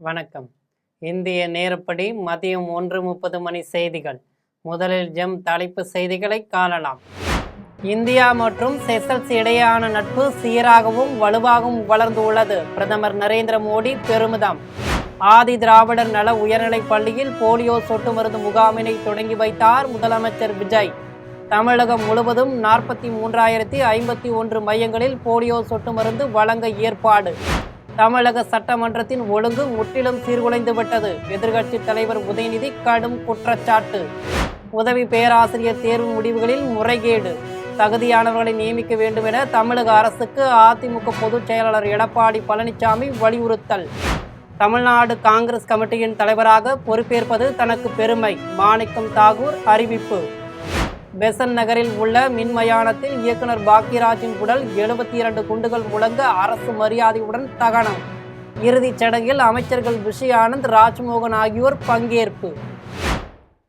வணக்கம். இந்திய நேரப்படி மதியம் 1:30 மணி செய்திகள். முதலில் தலைப்பு செய்திகளை காணலாம். இந்தியா மற்றும் செசல்ஸ் இடையேயான நட்பு சீராகவும் வலுவாகவும் வளர்ந்துள்ளது. பிரதமர் நரேந்திர மோடி பெருமிதம். ஆதி திராவிடர் நல உயர்நிலைப் பள்ளியில் போலியோ சொட்டு மருந்து முகாமினை தொடங்கி வைத்தார் முதலமைச்சர் விஜய். தமிழகம் முழுவதும் 43,051 மையங்களில் போலியோ சொட்டு மருந்து வழங்க ஏற்பாடு. தமிழக சட்டமன்றத்தின் ஒழுங்கு முற்றிலும் சீர்குலைந்துவிட்டது. எதிர்க்கட்சி தலைவர் உதயநிதி கடும் குற்றச்சாட்டு. உதவி பேராசிரியர் தேர்வு முடிவுகளில் முறைகேடு. தகுதியானவர்களை நியமிக்க வேண்டும் என தமிழக அரசுக்கு அதிமுக பொதுச் செயலாளர் எடப்பாடி பழனிசாமி வலியுறுத்தல். தமிழ்நாடு காங்கிரஸ் கமிட்டியின் தலைவராக பொறுப்பேற்பது தனக்கு பெருமை. மாணிக்கம் தாகூர் அறிவிப்பு. பெசன் நகரில் உள்ள மின்மயானத்தில் இயக்குனர் பாக்யராஜின் உடல் 72 குண்டுகள் முழங்க அரசு மரியாதையுடன் தகனம். இறுதிச் சடங்கில் அமைச்சர்கள் விஷி ஆனந்த், ராஜ்மோகன் ஆகியோர் பங்கேற்பு.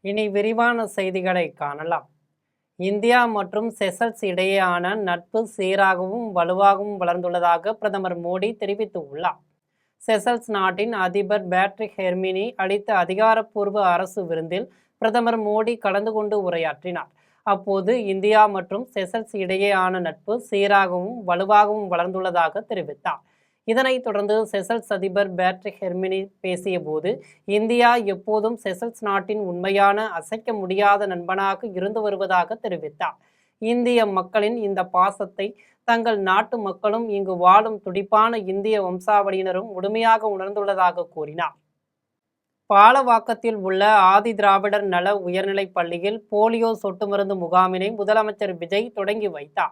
இனி விரிவான செய்திகளை காணலாம். இந்தியா மற்றும் செசல்ஸ் இடையேயான நட்பு சீராகவும் வலுவாகவும் வளர்ந்துள்ளதாக பிரதமர் மோடி தெரிவித்துள்ளார். செசல்ஸ் நாட்டின் அதிபர் பேட்ரிக் ஹெர்மினி அளித்த அதிகாரப்பூர்வ அரசு விருந்தில் பிரதமர் மோடி கலந்து கொண்டு உரையாற்றினார். அப்போது இந்தியா மற்றும் செசல்ஸ் இடையேயான நட்பு சீராகவும் வலுவாகவும் வளர்ந்துள்ளதாக தெரிவித்தார். இதனைத் தொடர்ந்து செசல்ஸ் அதிபர் பேட்ரிக் ஹெர்மினி பேசிய போது, இந்தியா எப்போதும் செசல்ஸ் நாட்டின் உண்மையான அசைக்க முடியாத நண்பனாக இருந்து வருவதாக தெரிவித்தார். இந்திய மக்களின் இந்த பாசத்தை தங்கள் நாட்டு மக்களும் இங்கு வாழும் துடிப்பான இந்திய வம்சாவளியினரும் முழுமையாக உணர்ந்துள்ளதாக கூறினார். பாலவாக்கத்தில் உள்ள ஆதி திராவிடர் நல உயர்நிலைப் பள்ளியில் போலியோ சொட்டு மருந்து முகாமினை முதலமைச்சர் விஜய் தொடங்கி வைத்தார்.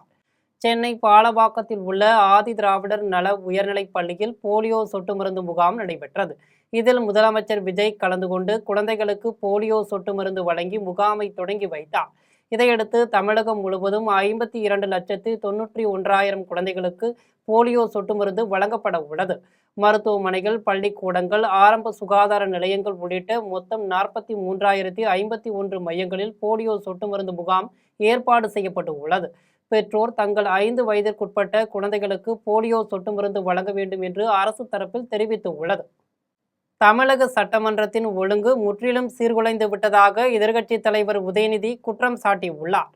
சென்னை பாலவாக்கத்தில் உள்ள ஆதி திராவிடர் நல உயர்நிலைப் பள்ளியில் போலியோ சொட்டு மருந்து முகாம் நடைபெற்றது. இதில் முதலமைச்சர் விஜய் கலந்து கொண்டு குழந்தைகளுக்கு போலியோ சொட்டு மருந்து வழங்கி முகாமை தொடங்கி வைத்தார். இதையடுத்து தமிழகம் முழுவதும் 52,91,000 குழந்தைகளுக்கு போலியோ சொட்டு மருந்து வழங்கப்பட உள்ளது. மருத்துவமனைகள், பள்ளிக்கூடங்கள், ஆரம்ப சுகாதார நிலையங்கள் உள்ளிட்ட மொத்தம் 43,051 மையங்களில் போலியோ சொட்டு மருந்து முகாம் ஏற்பாடு செய்யப்பட்டு உள்ளது. பெற்றோர் தங்கள் 5 வயதிற்குட்பட்ட குழந்தைகளுக்கு போலியோ சொட்டு மருந்து வழங்க வேண்டும் என்று அரசு தரப்பில் தெரிவித்துள்ளது. தமிழக சட்டமன்றத்தின் ஒழுங்கு முற்றிலும் சீர்குலைந்து விட்டதாக எதிர்க்கட்சி தலைவர் உதயநிதி குற்றம் சாட்டியுள்ளார்.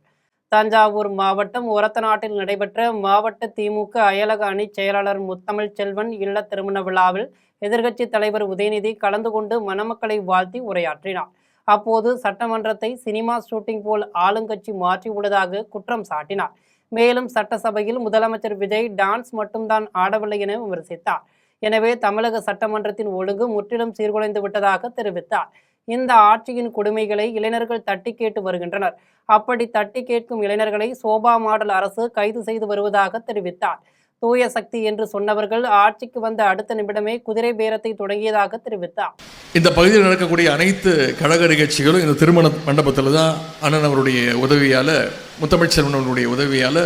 தஞ்சாவூர் மாவட்டம் ஒரத்தநாட்டில் நடைபெற்ற மாவட்ட திமுக அயலக அணி செயலாளர் முத்தமிழ் செல்வன் இல்ல திருமண விழாவில் எதிர்க்கட்சி தலைவர் உதயநிதி கலந்து கொண்டு மணமக்களை வாழ்த்தி உரையாற்றினார். அப்போது சட்டமன்றத்தை சினிமா ஷூட்டிங் போல் ஆளுங்கட்சி மாற்றியுள்ளதாக குற்றம் சாட்டினார். மேலும் சட்டசபையில் முதலமைச்சர் விஜய் டான்ஸ் மட்டும்தான் ஆடவில்லை என விமர்சித்தார். எனவே தமிழக சட்டமன்றத்தின் ஒழுங்கு முற்றிலும் சீர்குலைந்து விட்டதாக தெரிவித்தார். இந்த ஆட்சியின் கொடுமைகளை இளைஞர்கள் தட்டி கேட்டு வருகின்றனர். அப்படி தட்டி கேட்கும் இளைஞர்களை சோபா மாடல் அரசு கைது செய்து வருவதாக தெரிவித்தார். தூய சக்தி என்று சொன்னவர்கள் ஆட்சிக்கு வந்த அடுத்த நிமிடமே குதிரை பேரத்தை தொடங்கியதாக தெரிவித்தார். இந்த பகுதியில் நடக்கக்கூடிய அனைத்து கழக நிகழ்ச்சிகளும் இந்த திருமண மண்டபத்தில் தான் அண்ணன் அவருடைய உதவியால், முத்தமிழ்ச்செல்வன் அவருடைய உதவியால்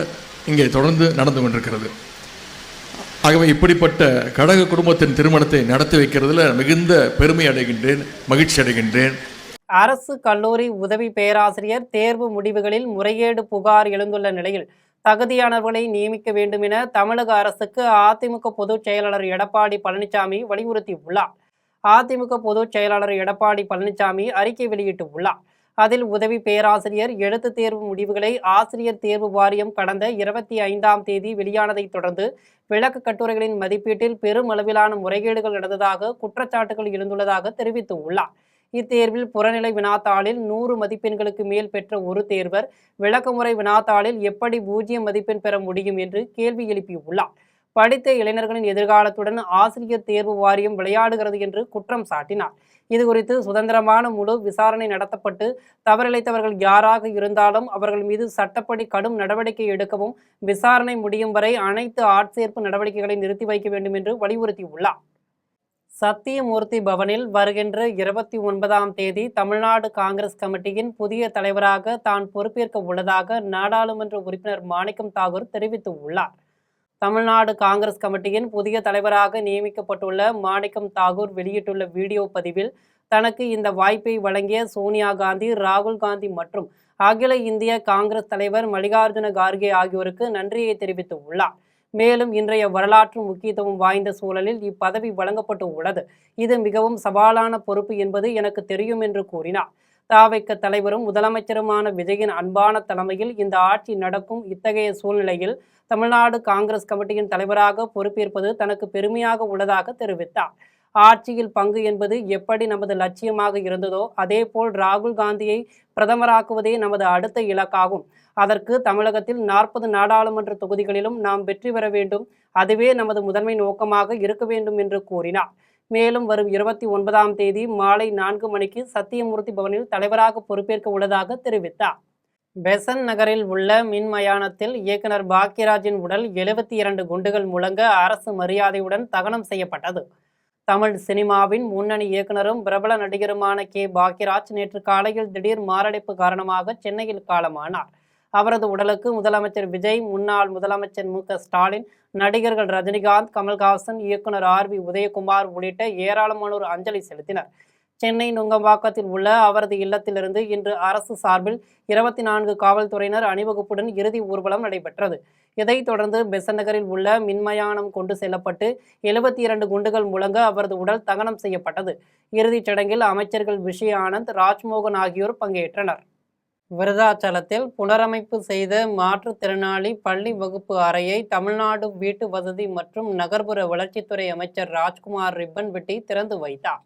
இங்கே தொடர்ந்து நடந்து கொண்டிருக்கிறது. ஆகவே இப்படிப்பட்ட கழக குடும்பத்தின் திருமணத்தை நடத்தி வைக்கிறதுல மிகுந்த பெருமை அடைகின்றேன், மகிழ்ச்சி அடைகின்றேன். அரசு கல்லூரி உதவி பேராசிரியர் தேர்வு முடிவுகளில் முறைகேடு புகார் எழுந்துள்ள நிலையில் தகுதியானவர்களை நியமிக்க வேண்டும் என தமிழக அரசுக்கு அதிமுக பொதுச் செயலாளர் எடப்பாடி பழனிசாமி வலியுறுத்தியுள்ளார். அதிமுக பொதுச் செயலாளர் எடப்பாடி பழனிசாமி அறிக்கை வெளியிட்டுள்ளார். அதில் உதவி பேராசிரியர் எழுத்து தேர்வு முடிவுகளை ஆசிரியர் தேர்வு வாரியம் கடந்த 25ஆம் தேதி வெளியானதை தொடர்ந்து விளக்க கட்டுரைகளின் மதிப்பீட்டில் பெருமளவிலான முறைகேடுகள் நடந்ததாக குற்றச்சாட்டுகள் எழுந்துள்ளதாக தெரிவித்துள்ளார். இத்தேர்வில் புறநிலை வினாத்தாளில் 100 மதிப்பெண்களுக்கு மேல் பெற்ற ஒரு தேர்வர் விளக்கமுறை வினாத்தாளில் எப்படி 0 மதிப்பெண் பெற முடியும் என்று கேள்வி எழுப்பியுள்ளார். படித்த இளைஞர்களின் எதிர்காலத்துடன் ஆசிரியர் தேர்வு வாரியம் விளையாடுகிறது என்று குற்றம் சாட்டினார். இதுகுறித்து சுதந்திரமான முழு விசாரணை நடத்தப்பட்டு தவறிழைத்தவர்கள் யாராக இருந்தாலும் அவர்கள் மீது சட்டப்படி கடும் நடவடிக்கை எடுக்கவும், விசாரணை முடியும் வரை அனைத்து ஆட்சேர்ப்பு நடவடிக்கைகளை நிறுத்தி வைக்க வேண்டும் என்று வலியுறுத்தியுள்ளார். சத்தியமூர்த்தி பவனில் வருகின்ற 29ஆம் தேதி தமிழ்நாடு காங்கிரஸ் கமிட்டியின் புதிய தலைவராக தான் பொறுப்பேற்க உள்ளதாக நாடாளுமன்ற உறுப்பினர் மாணிக்கம் தாகூர் தெரிவித்துள்ளார். தமிழ்நாடு காங்கிரஸ் கமிட்டியின் புதிய தலைவராக நியமிக்கப்பட்டுள்ள மாணிக்கம் தாகூர் வெளியிட்டுள்ள வீடியோ பதிவில் தனக்கு இந்த வாய்ப்பை வழங்கிய சோனியா காந்தி, ராகுல் காந்தி மற்றும் அகில இந்திய காங்கிரஸ் தலைவர் மல்லிகார்ஜுன கார்கே ஆகியோருக்கு நன்றியை தெரிவித்துள்ளார். மேலும் இன்றைய வரலாற்று முக்கியத்துவம் வாய்ந்த சூழலில் இப்பதவி வழங்கப்பட்டு உள்ளது. இது மிகவும் சவாலான பொறுப்பு என்பது எனக்கு தெரியும் என்று கூறினார். தாவைக்க தலைவரும் முதலமைச்சருமான விஜயின் அன்பான தலைமையில் இந்த ஆட்சி நடக்கும். இத்தகைய சூழ்நிலையில் தமிழ்நாடு காங்கிரஸ் கமிட்டியின் தலைவராக பொறுப்பேற்பது தனக்கு பெருமையாக உள்ளதாக தெரிவித்தார். ஆட்சியில் பங்கு என்பது எப்படி நமது லட்சியமாக இருந்ததோ அதேபோல் ராகுல் காந்தியை பிரதமராக்குவதே நமது அடுத்த இலக்காகும். அதற்கு தமிழகத்தில் 40 நாடாளுமன்ற தொகுதிகளிலும் நாம் வெற்றி பெற வேண்டும். அதுவே நமது முதன்மை நோக்கமாக இருக்க வேண்டும் என்று கூறினார். மேலும் வரும் 29ஆம் தேதி மாலை 4 மணிக்கு சத்தியமூர்த்தி பவனில் தலைவராக பொறுப்பேற்க உள்ளதாக தெரிவித்தார். பெசன்ட் நகரில் உள்ள மின் மயானத்தில் இயக்குனர் பாக்யராஜின் உடல் 72 குண்டுகள் முழங்க அரசு மரியாதையுடன் தகனம் செய்யப்பட்டது. தமிழ் சினிமாவின் முன்னணி இயக்குனரும் பிரபல நடிகருமான பாக்யராஜ் நேற்று காலையில் திடீர் மாரடைப்பு காரணமாக சென்னையில் காலமானார். அவரது உடலுக்கு முதலமைச்சர் விஜய், முன்னாள் முதலமைச்சர் மு.க.ஸ்டாலின், நடிகர்கள் ரஜினிகாந்த், கமல்ஹாசன், இயக்குனர் ஆர்.வி. உதயகுமார் உள்ளிட்ட ஏராளமானோர் அஞ்சலி செலுத்தினர். சென்னை நுங்கம்பாக்கத்தில் உள்ள அவரது இல்லத்திலிருந்து இன்று அரசு சார்பில் 24 காவல்துறையினர் அணிவகுப்புடன் இறுதி ஊர்வலம் நடைபெற்றது. இதைத் தொடர்ந்து பெசன்ட் நகரில் உள்ள மின்மயானம் கொண்டு செல்லப்பட்டு 72 குண்டுகள் முழங்க அவரது உடல் தகனம் செய்யப்பட்டது. இறுதிச் சடங்கில் அமைச்சர்கள் விஷய ஆனந்த், ராஜ்மோகன் ஆகியோர் பங்கேற்றனர். விருதாச்சலத்தில் புனரமைப்பு செய்த மாற்றுத்திறனாளி பள்ளி வகுப்பு அறையை தமிழ்நாடு வீட்டு வசதி மற்றும் நகர்ப்புற வளர்ச்சித்துறை அமைச்சர் ராஜ்குமார் ரிப்பன் வெட்டி திறந்து வைத்தார்.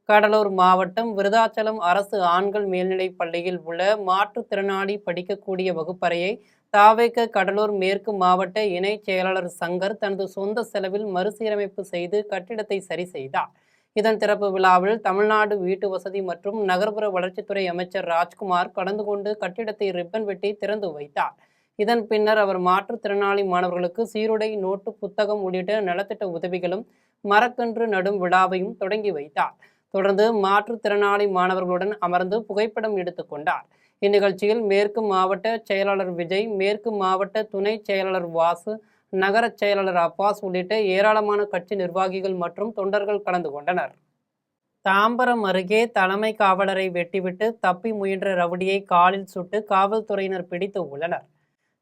கடலூர் மாவட்டம் விருதாச்சலம் அரசு ஆண்கள் மேல்நிலைப் பள்ளியில் உள்ள மாற்றுத்திறனாளி படிக்கக்கூடிய வகுப்பறையை தாவேக கடலூர் மேற்கு மாவட்ட இணைச் செயலாளர் சங்கர் தனது சொந்த செலவில் மறுசீரமைப்பு செய்து கட்டிடத்தை சரி செய்தார். இதன் திறப்பு விழாவில் தமிழ்நாடு வீட்டு வசதி மற்றும் நகர்ப்புற வளர்ச்சித்துறை அமைச்சர் ராஜ்குமார் கலந்து கொண்டு கட்டிடத்தை ரிப்பன் வெட்டி திறந்து வைத்தார். இதன் பின்னர் அவர் மாற்றுத்திறனாளி மாணவர்களுக்கு சீருடை, நோட்டு புத்தகம் உள்ளிட்ட நலத்திட்ட உதவிகளும் மரக்கன்று நடும் விழாவையும் தொடங்கி வைத்தார். தொடர்ந்து மாற்றுத்திறனாளி மாணவர்களுடன் அமர்ந்து புகைப்படம் எடுத்துக்கொண்டார். இந்நிகழ்ச்சியில் மேற்கு மாவட்ட செயலாளர் விஜய், மேற்கு மாவட்ட துணை செயலாளர் வாசு, நகர செயலாளர் அப்பாஸ் உள்ளிட்ட ஏராளமான கட்சி நிர்வாகிகள் மற்றும் தொண்டர்கள் கலந்து கொண்டனர். தாம்பரம் அருகே தலைமை காவலரை வெட்டிவிட்டு தப்பி முயன்ற ரவுடியை காலில் சுட்டு காவல்துறையினர் பிடித்து உள்ளனர்.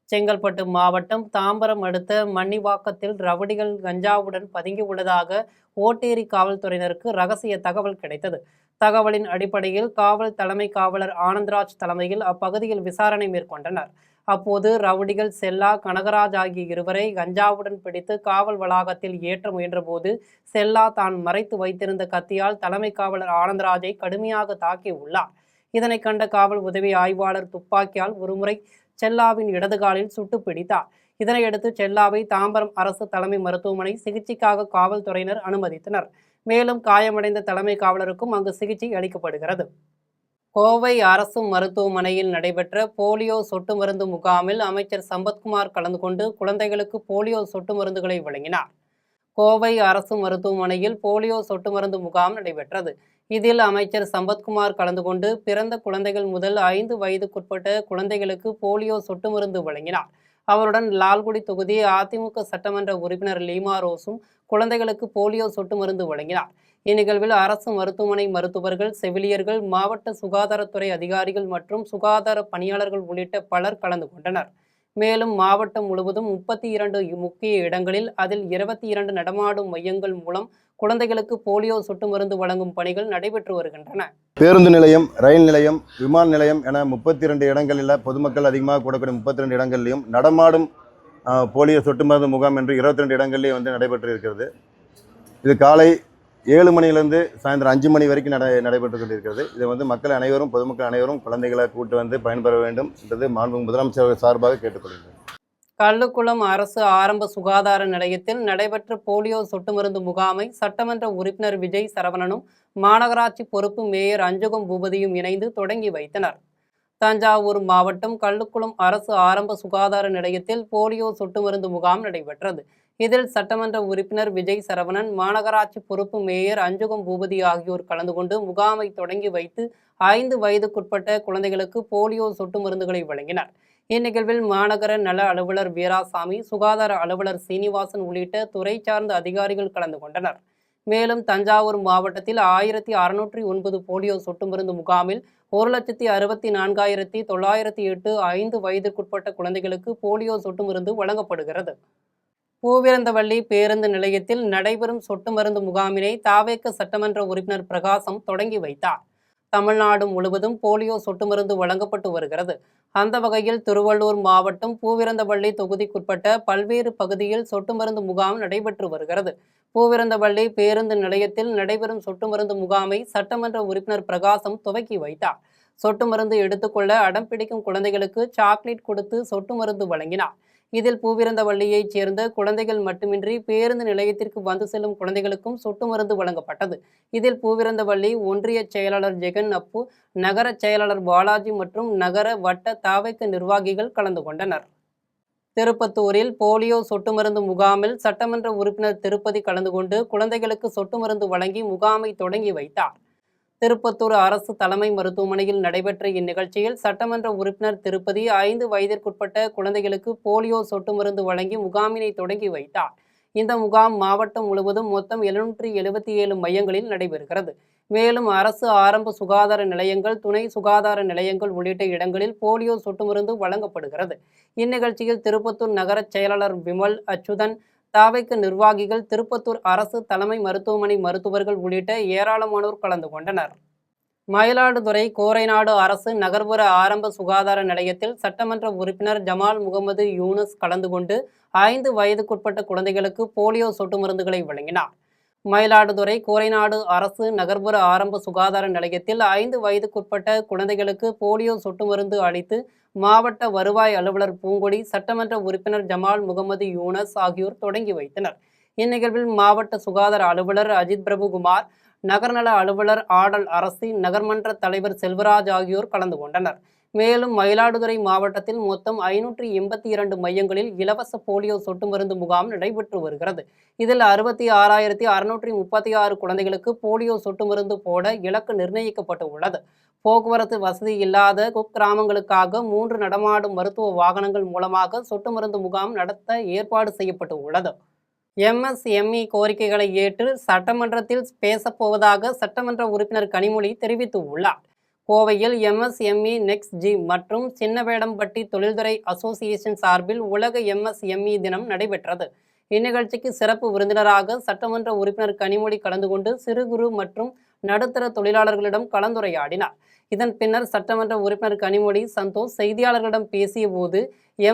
செங்கல்பட்டு மாவட்டம் தாம்பரம் அடுத்த மன்னிவாக்கத்தில் ரவுடிகள் கஞ்சாவுடன் பதுங்கி உள்ளதாக ஓட்டேரி காவல்துறையினருக்கு ரகசிய தகவல் கிடைத்தது. தகவலின் அடிப்படையில் காவல் தலைமை காவலர் ஆனந்த்ராஜ் தலைமையில் அப்பகுதியில் விசாரணை மேற்கொண்டனர். அப்போது ரவுடிகள் செல்லா, கனகராஜ் ஆகிய இருவரை கஞ்சாவுடன் பிடித்து காவல் வளாகத்தில் ஏற்ற முயன்றபோது செல்லா தான் மறைத்து வைத்திருந்த கத்தியால் தலைமை காவலர் ஆனந்த்ராஜை கடுமையாக தாக்கி உள்ளார். இதனை கண்ட காவல் உதவி ஆய்வாளர் துப்பாக்கியால் ஒருமுறை செல்லாவின் இடது காலில் சுட்டு பிடித்தார். இதனையடுத்து செல்லாவை தாம்பரம் அரசு தலைமை மருத்துவமனை சிகிச்சைக்காக காவல்துறையினர் அனுமதித்தனர். மேலும் காயமடைந்த தலைமை காவலருக்கும் அங்கு சிகிச்சை அளிக்கப்படுகிறது. கோவை அரசு மருத்துவமனையில் நடைபெற்ற போலியோ சொட்டு மருந்து முகாமில் அமைச்சர் சம்பத்குமார் கலந்து கொண்டு குழந்தைகளுக்கு போலியோ சொட்டு மருந்துகளை வழங்கினார். கோவை அரசு மருத்துவமனையில் போலியோ சொட்டு மருந்து முகாம் நடைபெற்றது. இதில் அமைச்சர் சம்பத்குமார் கலந்து கொண்டு பிறந்த குழந்தைகள் முதல் 5 வயதுக்குட்பட்ட குழந்தைகளுக்கு போலியோ சொட்டு மருந்து வழங்கினார். அவருடன் லால்குடி தொகுதி அதிமுக சட்டமன்ற உறுப்பினர் லீமா ரோஸும் குழந்தைகளுக்கு போலியோ சொட்டு மருந்து வழங்கினார். இந்நிகழ்வில் அரசு மருத்துவமனை மருத்துவர்கள், செவிலியர்கள், மாவட்ட சுகாதாரத்துறை அதிகாரிகள் மற்றும் சுகாதார பணியாளர்கள் உள்ளிட்ட பலர் கலந்து கொண்டனர். மேலும் மாவட்டம் முழுவதும் 32 முக்கிய இடங்களில் அதில் 22 நடமாடும் மையங்கள் மூலம் குழந்தைகளுக்கு போலியோ சொட்டு மருந்து வழங்கும் பணிகள் நடைபெற்று வருகின்றன. பேருந்து நிலையம், ரயில் நிலையம், விமான நிலையம் என 32 இடங்களில் பொதுமக்கள் அதிகமாக கூடக்கூடிய 32 இடங்கள்லையும் நடமாடும் போலியோ சொட்டு மருந்து முகாம் என்று 22 இடங்கள்லேயும் நடைபெற்று இருக்கிறது. இது காலை 7 மணியிலிருந்து சாயந்தரம் 5 மணி வரைக்கும் நடைபெற்று கொண்டிருக்கிறது. இதை மக்கள் அனைவரும், பொதுமக்கள் அனைவரும் குழந்தைகளை கூட்டு பயன்பெற வேண்டும் என்றது மாண்புமிகு முதலமைச்சர் சார்பாக கேட்டுக்கொள்கிறேன். கள்ளுக்குளம் அரசு ஆரம்ப சுகாதார நிலையத்தில் நடைபெற்ற போலியோ சொட்டு மருந்து முகாமை சட்டமன்ற உறுப்பினர் விஜய் சரவணனும் மாநகராட்சி பொறுப்பு மேயர் அஞ்சுகம் பூபதியும் இணைந்து தொடங்கி வைத்தனர். தஞ்சாவூர் மாவட்டம் கள்ளுக்குளம் அரசு ஆரம்ப சுகாதார நிலையத்தில் போலியோ சொட்டு மருந்து முகாம் நடைபெற்றது. இதில் சட்டமன்ற உறுப்பினர் விஜய் சரவணன், மாநகராட்சி பொறுப்பு மேயர் அஞ்சுகம் பூபதி ஆகியோர் கலந்து கொண்டு முகாமை தொடங்கி வைத்து 5 வயதுக்குட்பட்ட குழந்தைகளுக்கு போலியோ சொட்டு மருந்துகளை வழங்கினர். இந்நிகழ்வில் மாநகர நல அலுவலர் வீராசாமி, சுகாதார அலுவலர் சீனிவாசன் உள்ளிட்ட துறை சார்ந்த அதிகாரிகள் கலந்து கொண்டனர். மேலும் தஞ்சாவூர் மாவட்டத்தில் 1609 போலியோ சொட்டு மருந்து முகாமில் 1,64,908 5 வயதிற்குட்பட்ட குழந்தைகளுக்கு போலியோ சொட்டு மருந்து வழங்கப்படுகிறது. பூவிருந்தவள்ளி பேருந்து நிலையத்தில் நடைபெறும் சொட்டு மருந்து முகாமினை தாவேக சட்டமன்ற உறுப்பினர் பிரகாசம் தொடங்கி வைத்தார். தமிழ்நாடு முழுவதும் போலியோ சொட்டு மருந்து வழங்கப்பட்டு வருகிறது. அந்த வகையில் திருவள்ளூர் மாவட்டம் பூவிருந்தவள்ளி தொகுதிக்குட்பட்ட பல்வேறு பகுதியில் சொட்டு மருந்து முகாம் நடைபெற்று வருகிறது. பூவிருந்தவள்ளி பேருந்து நிலையத்தில் நடைபெறும் சொட்டு மருந்து முகாமை சட்டமன்ற உறுப்பினர் பிரகாசம் துவக்கி வைத்தார். சொட்டு மருந்து எடுத்துக்கொள்ள அடம் பிடிக்கும் குழந்தைகளுக்கு சாக்லேட் கொடுத்து சொட்டு மருந்து வழங்கினார். இதில் பூவிருந்தவள்ளியைச் சேர்ந்த குழந்தைகள் மட்டுமின்றி பேருந்து நிலையத்திற்கு வந்து செல்லும் குழந்தைகளுக்கும் சொட்டு மருந்து வழங்கப்பட்டது. இதில் பூவிருந்தவள்ளி ஒன்றிய செயலாளர் ஜெகன் அப்பு, நகர செயலாளர் பாலாஜி மற்றும் நகர வட்ட தாவேக நிர்வாகிகள் கலந்து கொண்டனர். திருப்பத்தூரில் போலியோ சொட்டு மருந்து முகாமில் சட்டமன்ற உறுப்பினர் திருப்பதி கலந்து கொண்டு குழந்தைகளுக்கு சொட்டு மருந்து வழங்கி முகாமை தொடங்கி வைத்தார். திருப்பத்தூர் அரசு தலைமை மருத்துவமனையில் நடைபெற்ற இந்நிகழ்ச்சியில் சட்டமன்ற உறுப்பினர் திருப்பதி 5 வயதிற்குட்பட்ட குழந்தைகளுக்கு போலியோ சொட்டு மருந்து வழங்கி முகாமினை தொடங்கி வைத்தார். இந்த முகாம் மாவட்டம் முழுவதும் மொத்தம் 777 மையங்களில் நடைபெறுகிறது. மேலும் அரசு ஆரம்ப சுகாதார நிலையங்கள், துணை சுகாதார நிலையங்கள் உள்ளிட்ட இடங்களில் போலியோ சொட்டு மருந்து வழங்கப்படுகிறது. இந்நிகழ்ச்சியில் திருப்பத்தூர் நகர செயலாளர் விமல் அச்சுதன், தாவேக நிர்வாகிகள், திருப்பத்தூர் அரசு தலைமை மருத்துவமனை மருத்துவர்கள் உள்ளிட்ட ஏராளமானோர் கலந்து கொண்டனர். மயிலாடுதுறை கோரைநாடு அரசு நகர்ப்புற ஆரம்ப சுகாதார நிலையத்தில் சட்டமன்ற உறுப்பினர் ஜமால் முகமது யூனஸ் கலந்து கொண்டு 5 வயதுக்குட்பட்ட குழந்தைகளுக்கு போலியோ சொட்டு மருந்துகளை வழங்கினார். மயிலாடுதுறை கோரைநாடு அரசு நகர்ப்புற ஆரம்ப சுகாதார நிலையத்தில் 5 வயதுக்குட்பட்ட குழந்தைகளுக்கு போலியோ சொட்டு மருந்து அளித்து மாவட்ட வருவாய் அலுவலர் பூங்கொடி, சட்டமன்ற உறுப்பினர் ஜமால் முகமது யூனஸ் ஆகியோர் தொடங்கி வைத்தனர். இந்நிகழ்வில் மாவட்ட சுகாதார அலுவலர் அஜித் பிரபுகுமார், நகர்நல அலுவலர் ஆடல் அரசி, நகர்மன்ற தலைவர் செல்வராஜ் ஆகியோர் கலந்து கொண்டனர். மேலும் மயிலாடுதுறை மாவட்டத்தில் மொத்தம் 582 மையங்களில் இலவச போலியோ சொட்டு மருந்து முகாம் நடைபெற்று வருகிறது. இதில் 66,636 குழந்தைகளுக்கு போலியோ சொட்டு மருந்து போட இலக்கு நிர்ணயிக்கப்பட்டு உள்ளது. போக்குவரத்து வசதி இல்லாத குக்கிராமங்களுக்காக 3 நடமாடும் மருத்துவ வாகனங்கள் மூலமாக சொட்டு மருந்து முகாம் நடத்த ஏற்பாடு செய்யப்பட்டு உள்ளது. MSME கோரிக்கைகளை ஏற்று சட்டமன்றத்தில் பேசப்போவதாக சட்டமன்ற உறுப்பினர் கனிமொழி தெரிவித்துள்ளார். கோவையில் MSME நெக்ஸ்ட் ஜி மற்றும் சின்னவேடம்பட்டி தொழில்துறை அசோசியேஷன் சார்பில் உலக MSME தினம் நடைபெற்றது. இந்நிகழ்ச்சிக்கு சிறப்பு விருந்தினராக சட்டமன்ற உறுப்பினர் கனிமொழி கலந்து கொண்டு சிறு குறு மற்றும் நடுத்தர தொழிலாளர்களிடம் கலந்துரையாடினார். இதன் பின்னர் சட்டமன்ற உறுப்பினர் கனிமொழி சந்தோஷ் செய்தியாளர்களிடம் பேசிய போது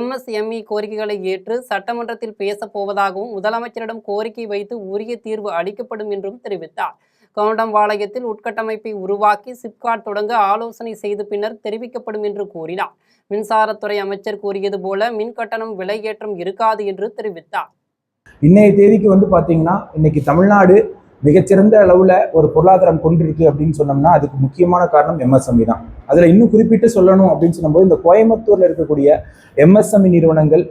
MSME கோரிக்கைகளை ஏற்று சட்டமன்றத்தில் பேசப்போவதாகவும் முதலமைச்சரிடம் கோரிக்கை வைத்து உரிய தீர்வு அளிக்கப்படும் என்றும் தெரிவித்தார். கவுண்டம்பாளையத்தில் உட்கட்டமைப்பை உருவாக்கி சிப்காட் தொடங்க ஆலோசனை செய்து பின்னர் தெரிவிக்கப்படும் என்று கூறினார். மின்சாரத்துறை அமைச்சர் கூறியது போல மின் கட்டணம் விலை ஏற்றம் இருக்காது என்று தெரிவித்தார். இன்னைய தேதிக்கு பார்த்தீங்கன்னா இன்னைக்கு தமிழ்நாடு மிகச்சிறந்த அளவில் ஒரு பொருளாதாரம் கொண்டிருக்கு அப்படின்னு சொன்னோம்னா அதுக்கு முக்கியமான காரணம் MSME தான். அதில் இன்னும் குறிப்பிட்டு சொல்லணும் அப்படின்னு சொல்லும்போது இந்த கோயம்புத்தூரில் இருக்கக்கூடிய MSME நிறுவனங்கள்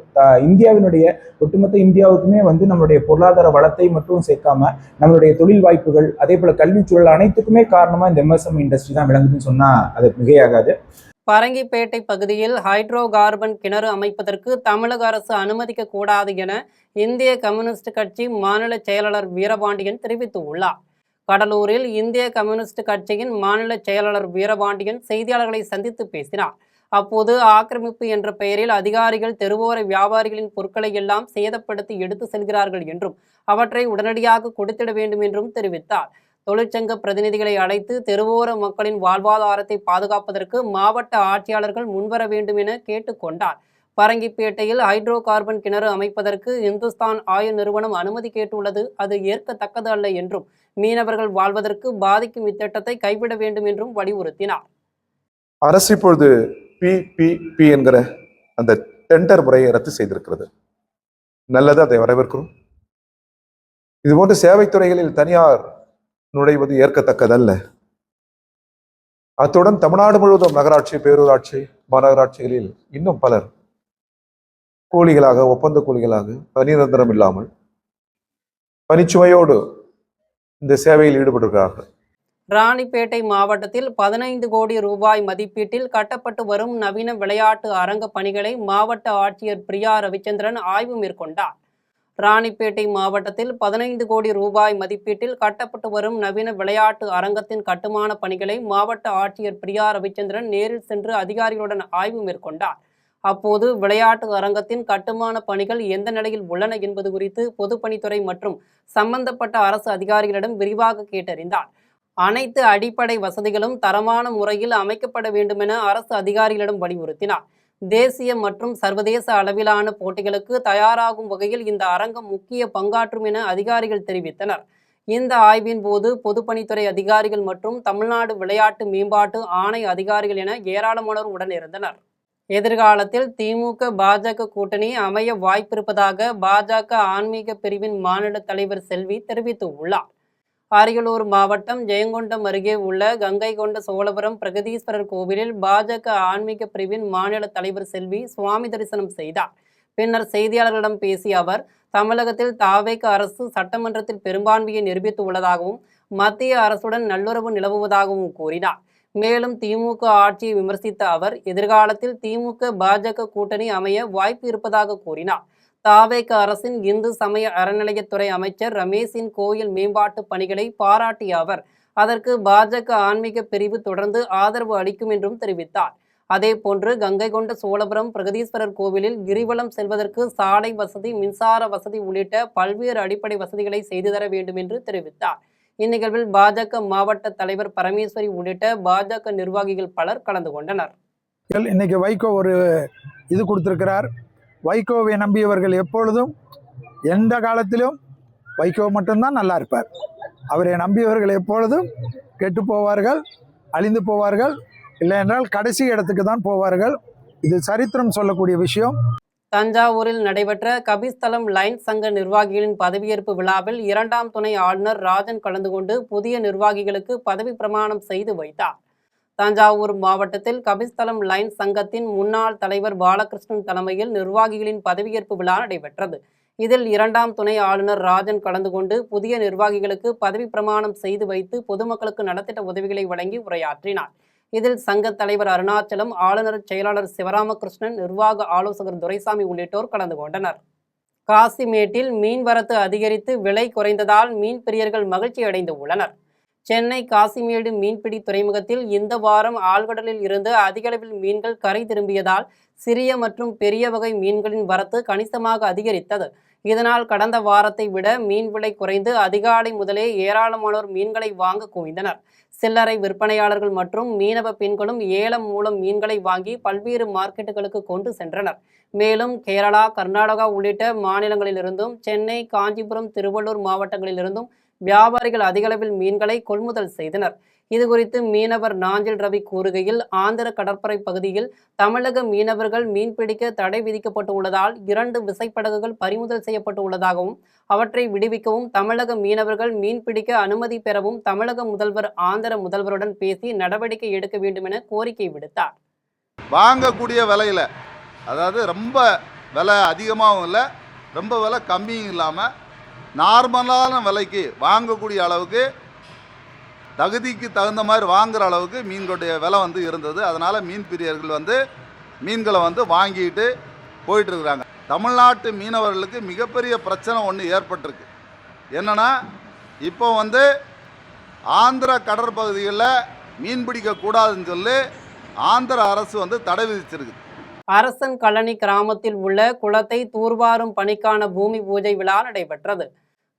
இந்தியாவினுடைய ஒட்டுமொத்த இந்தியாவுக்குமே நம்மளுடைய பொருளாதார வளத்தை மட்டும் சேர்க்காம நம்மளுடைய தொழில் வாய்ப்புகள், அதே போல கல்விச்சூழல் அனைத்துக்குமே காரணமாக இந்த MSME இண்டஸ்ட்ரி தான் விளங்குதுன்னு சொன்னால் அது மிகையாகாது. பரங்கிப்பேட்டை பகுதியில் ஹைட்ரோ கார்பன் கிணறு அமைப்பதற்கு தமிழக அரசு அனுமதிக்க கூடாது என இந்திய கம்யூனிஸ்ட் கட்சி மாநில செயலாளர் வீரபாண்டியன் தெரிவித்துள்ளார். கடலூரில் இந்திய கம்யூனிஸ்ட் கட்சியின் மாநில செயலாளர் வீரபாண்டியன் செய்தியாளர்களை சந்தித்து பேசினார். அப்போது ஆக்கிரமிப்பு என்ற பெயரில் அதிகாரிகள் தெருவோர வியாபாரிகளின் பொருட்களை எல்லாம் சேதப்படுத்தி எடுத்து செல்கிறார்கள் என்றும் அவற்றை உடனடியாக கொடுத்திட வேண்டும் என்றும் தெரிவித்தார். தொழிற்சங்க பிரதிநிதிகளை அழைத்து தெருவோர மக்களின் வாழ்வாதாரத்தை பாதுகாப்பதற்கு மாவட்ட ஆட்சியாளர்கள் முன்வர வேண்டும் என கேட்டுக்கொண்டார். பரங்கிப்பேட்டையில் ஹைட்ரோ கார்பன் கிணறு அமைப்பதற்கு இந்துஸ்தான் ஆயில் நிறுவனம் அனுமதி கேட்டுள்ளது. அது ஏற்கத்தக்கது அல்ல என்றும் மீனவர்கள் வாழ்வதற்கு பாதிக்கும் இத்திட்டத்தை கைவிட வேண்டும் என்றும் வலியுறுத்தினார். அரசு இப்பொழுது PPP என்கிற அந்த டெண்டர் முறையை ரத்து செய்திருக்கிறது. நல்லது, அதை வரவேற்கிறோம். இதுபோன்ற சேவைத்துறைகளில் தனியார் நுழைவது ஏற்கத்தக்கதல்ல. அத்துடன் தமிழ்நாடு முழுவதும் நகராட்சி, பேரூராட்சி, மாநகராட்சிகளில் இன்னும் பலர் கூலிகளாக, ஒப்பந்த கூலிகளாக, பணி நிரந்தரம் இல்லாமல் பணிச்சுமையோடு இந்த சேவையில் ஈடுபட்டிருக்கிறார்கள். ராணிப்பேட்டை மாவட்டத்தில் 15 கோடி ரூபாய் மதிப்பீட்டில் கட்டப்பட்டு வரும் நவீன விளையாட்டு அரங்க பணிகளை மாவட்ட ஆட்சியர் பிரியா ரவிச்சந்திரன் ஆய்வு மேற்கொண்டார். ராணிப்பேட்டை மாவட்டத்தில் 15 கோடி ரூபாய் மதிப்பீட்டில் கட்டப்பட்டு வரும் நவீன விளையாட்டு அரங்கத்தின் கட்டுமான பணிகளை மாவட்ட ஆட்சியர் பிரியா ரவிச்சந்திரன் நேரில் சென்று அதிகாரிகளுடன் ஆய்வு மேற்கொண்டார். அப்போது விளையாட்டு அரங்கத்தின் கட்டுமான பணிகள் எந்த நிலையில் உள்ளன என்பது குறித்து பொதுப்பணித்துறை மற்றும் சம்பந்தப்பட்ட அரசு அதிகாரிகளிடம் விரிவாக கேட்டறிந்தார். அனைத்து அடிப்படை வசதிகளும் தரமான முறையில் அமைக்கப்பட வேண்டுமென அரசு அதிகாரிகளிடம் வலியுறுத்தினார். தேசிய மற்றும் சர்வதேச அளவிலான போட்டிகளுக்கு தயாராகும் வகையில் இந்த அரங்கம் முக்கிய பங்காற்றும் என அதிகாரிகள் தெரிவித்தனர். இந்த ஆய்வின் போது பொதுப்பணித்துறை அதிகாரிகள் மற்றும் தமிழ்நாடு விளையாட்டு மேம்பாட்டு ஆணை அதிகாரிகள் என ஏராளமானோர் உடனிருந்தனர். எதிர்காலத்தில் திமுக பாஜக கூட்டணி அமைய வாய்ப்பிருப்பதாக பாஜக ஆன்மீக பிரிவின் மாநில தலைவர் செல்வி தெரிவித்துள்ளார். அரியலூர் மாவட்டம் ஜெயங்கொண்டம் அருகே உள்ள கங்கை கொண்ட சோழபுரம் பிரகதீஸ்வரர் கோவிலில் பாஜக ஆன்மீக பிரிவின் மாநில தலைவர் செல்வி சுவாமி தரிசனம் செய்தார். பின்னர் செய்தியாளர்களிடம் பேசிய அவர், தமிழகத்தில் தாவேக அரசு சட்டமன்றத்தில் பெரும்பான்மையை நிரூபித்து உள்ளதாகவும் மத்திய அரசுடன் நல்லுறவு நிலவுவதாகவும் கூறினார். மேலும் திமுக ஆட்சியை விமர்சித்த அவர், எதிர்காலத்தில் திமுக பாஜக கூட்டணி அமைய வாய்ப்பு இருப்பதாக கூறினார். தாவேக அரசின் இந்து சமய அறநிலையத்துறை அமைச்சர் ரமேஷின் கோயில் மேம்பாட்டு பணிகளை பாராட்டிய அவர், அதற்கு பாஜக ஆன்மீக பிரிவு தொடர்ந்து ஆதரவு அளிக்கும் என்றும் தெரிவித்தார். அதேபோன்று கங்கை கொண்ட சோழபுரம் பிரகதீஸ்வரர் கோவிலில் கிரிவலம் செல்வதற்கு சாலை வசதி, மின்சார வசதி உள்ளிட்ட பல்வேறு அடிப்படை வசதிகளை செய்து தர வேண்டும் என்று தெரிவித்தார். இந்நிகழ்வில் பாஜக மாவட்ட தலைவர் பரமேஸ்வரி உள்ளிட்ட பாஜக நிர்வாகிகள் பலர் கலந்து கொண்டனர். இன்னைக்கு வைகோ ஒரு இது கொடுத்திருக்கிறார். வைகோவை நம்பியவர்கள் எப்பொழுதும் எந்த காலத்திலும் வைகோ மட்டும்தான் நல்லா இருப்பார். அவரை நம்பியவர்கள் எப்பொழுதும் கெட்டு போவார்கள், அழிந்து போவார்கள், இல்லை என்றால் கடைசி இடத்துக்கு தான் போவார்கள். இது சரித்திரம் சொல்லக்கூடிய விஷயம். தஞ்சாவூரில் நடைபெற்ற கபிஸ்தலம் லைன்ஸ் சங்க நிர்வாகிகளின் பதவியேற்பு விழாவில் 2ஆம் துணை ஆளுநர் ராஜன் கலந்து கொண்டு புதிய நிர்வாகிகளுக்கு பதவி பிரமாணம் செய்து வைத்தார். தஞ்சாவூர் மாவட்டத்தில் கபிஸ்தலம் லைன்ஸ் சங்கத்தின் முன்னாள் தலைவர் பாலகிருஷ்ணன் தலைமையில் நிர்வாகிகளின் பதவியேற்பு விழா நடைபெற்றது. இதில் 2ஆம் துணை ஆளுநர் ராஜன் கலந்து கொண்டு புதிய நிர்வாகிகளுக்கு பதவி பிரமாணம் செய்து வைத்து பொதுமக்களுக்கு நலத்திட்ட உதவிகளை வழங்கி உரையாற்றினார். இதில் சங்க தலைவர் அருணாச்சலம், ஆளுநர் செயலாளர் சிவராமகிருஷ்ணன், நிர்வாக ஆலோசகர் துரைசாமி உள்ளிட்டோர் கலந்து கொண்டனர். காசிமேட்டில் மீன்வரத்து அதிகரித்து விலை குறைந்ததால் மீன் பிரியர்கள் மகிழ்ச்சி அடைந்து உள்ளனர். சென்னை காசிமேடு மீன்பிடி துறைமுகத்தில் இந்த வாரம் ஆழ்கடலில் இருந்து அதிகளவில் மீன்கள் கரை திரும்பியதால் சிறிய மற்றும் பெரிய வகை மீன்களின் வரத்து கணிசமாக அதிகரித்தது. இதனால் கடந்த வாரத்தை விட மீன் விலை குறைந்து அதிகாலை முதலே ஏராளமானோர் மீன்களை வாங்க குவிந்தனர். சில்லறை விற்பனையாளர்கள் மற்றும் மீனவ பெண்களும் ஏலம் மூலம் மீன்களை வாங்கி பல்வேறு மார்க்கெட்டுகளுக்கு கொண்டு சென்றனர். மேலும் கேரளா, கர்நாடகா உள்ளிட்ட மாநிலங்களிலிருந்தும் சென்னை, காஞ்சிபுரம், திருவள்ளூர் மாவட்டங்களிலிருந்தும் வியாபாரிகள் அதிகளவில் மீன்களை கொள்முதல் செய்தனர். இதுகுறித்து மீனவர் நாஞ்சில் ரவி கூறுகையில், ஆந்திர கடற்படை பகுதியில் தமிழக மீனவர்கள் மீன்பிடிக்க தடை விதிக்கப்பட்டு உள்ளதால் 2 விசைப்படகுகள் பறிமுதல் செய்யப்பட்டு உள்ளதாகவும் அவற்றை விடுவிக்கவும் தமிழக மீனவர்கள் மீன்பிடிக்க அனுமதி பெறவும் தமிழக முதல்வர் ஆந்திர முதல்வருடன் பேசி நடவடிக்கை எடுக்க வேண்டும் என கோரிக்கை விடுத்தார். வாங்கக்கூடிய விலையில், அதாவது ரொம்ப விலை அதிகமாகவும் இல்லை, ரொம்ப விலை கம்மியும் இல்லாமல் நார்மலான விலைக்கு வாங்கக்கூடிய அளவுக்கு, தகுதிக்கு தகுந்த மாதிரி வாங்குகிற அளவுக்கு மீன்களுடைய விலை இருந்தது. அதனால் மீன் பிரியர்கள் மீன்களை வாங்கிட்டு போயிட்டுருக்குறாங்க. தமிழ்நாட்டு மீனவர்களுக்கு மிகப்பெரிய பிரச்சனை ஒன்று ஏற்பட்டிருக்கு. என்னென்னா, இப்போ ஆந்திர கடற்பகுதிகளில் மீன் பிடிக்கக்கூடாதுன்னு சொல்லி ஆந்திர அரசு தடை விதிச்சிருக்கு. அரசன் கழனி கிராமத்தில் உள்ள குளத்தை தூர்வாரும் பணிக்கான பூமி பூஜை விழா நடைபெற்றது.